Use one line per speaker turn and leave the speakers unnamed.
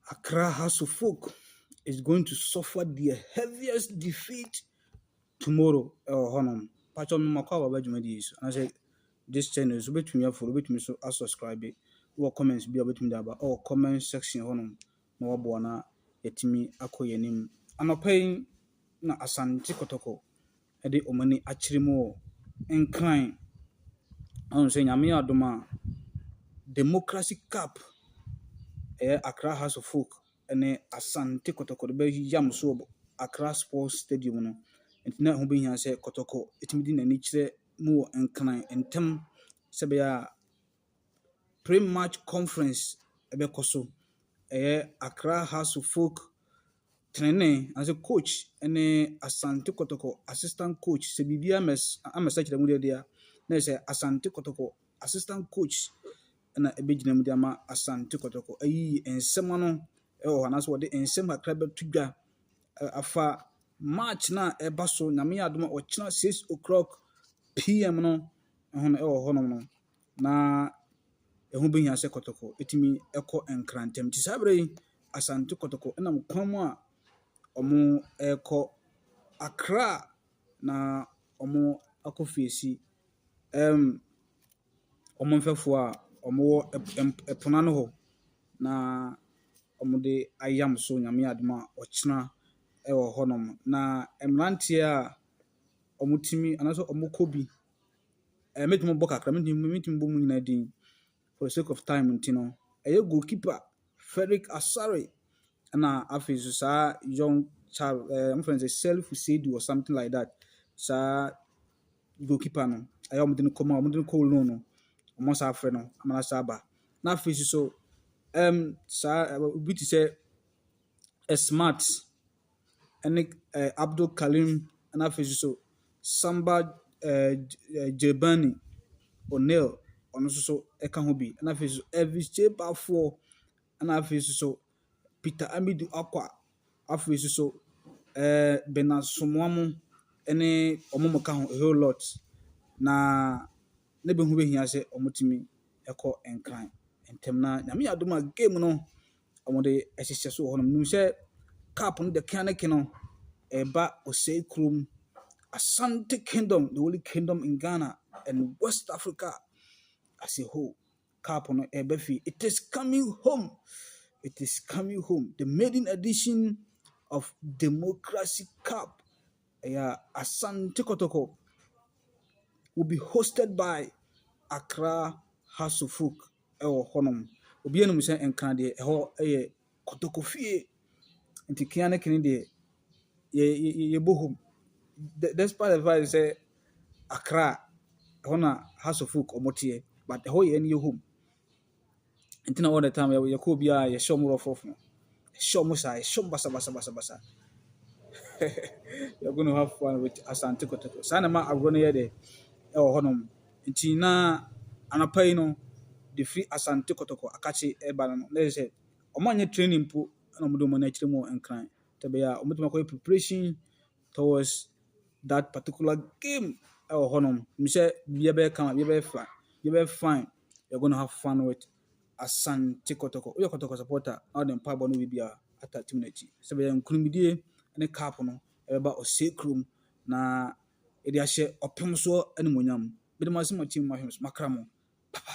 Accra House of Folk is going to suffer the heaviest defeat tomorrow. Honor. Patch on my call about Jumadies. I say this channel is between me for between so I subscribe it. What comments be about me about or comment section honor. No one yetimi akoyenim. I'm paying na asante kotoko. Ede omani achirimo incline. I'm saying I'm adoma democracy cap. Accra House of Folk and Asante Kotoko be yam so Accra Sports Stadium no nti na ho be hia se Kotoko etimi na ni kire mu enkran entem se be a pre-match conference ebe koso Accra House of Folk training as a coach and Asante Kotoko assistant coach se bibia amesa kire mu dia na se Asante Kotoko assistant coach na ebegyina mu ama Asante Kotoko ayi ensem no anaso wode ensem akra betudwa afa match na eba so na me adoma ochina 6 o'clock PM no hono no na ehu behia se Kotoko etimi eko enkrantem ti sabre Asante Kotoko na mkwamu a omo eko Accra na omo akofesi omo mfefo a omo epona no ho na omo de ayam so nyame adoma ochina honom na emrantie a omo timi anaso omo kobi metimo bokakra metimo bomu nyina din for the sake of time ntino goalkeeper Frederick Asare na afezu sa young child I'm friends say self said or something like that sa goalkeeper no omo de ko no omo sa afre no amana sa ba na afezu so sa we to say a smart and Abdul Kalim and afezu so Samba Jebani O'Neil ono so eka ho bi na afezu Elvis J Bafo na afezu so Peter Amidu Akwa afezu so Benasomwamu ene omomoka ho a whole lot na ne be hu be hia se omotimi eko enkran entem na nyame adoma game no omode ehihye so honom nim se cap no de kaneke no eba osei krum Asante Kingdom, the only kingdom in Ghana and West Africa as a whole. Cap no ebefi it is coming home. It is coming home. The maiden edition of Democracy Cup, Asante Kotoko, will be hosted by Accra House of Folk. Honum. Obi enum se enkan de Kotoko fie. Nti kiane kini de ye bohum. Despite the fact say Accra, hona House of Folk omotie, but the whole ye ni home. Ntina all the time ye ko bia ye show mo rough no. Show mo say show basa. You're going to have fun with Asante Kotoko. Sana ma agro ye de honom. Nti na anapai no the free Asante Kotoko akachi eba no. Let's say omanye training po na mo do mo na chire mo enkran. Tebe ya omotuma ko preparation towards that particular game honum. Me say be fine. You're going to have fun with Asante Kotoko. Oyo Kotoko supporter all them pa no we bia ata team na chi. So be nkunimidie ne cap no eba osei krum na edi ahye opem so animonyam. Be de masimo team makramo. Papa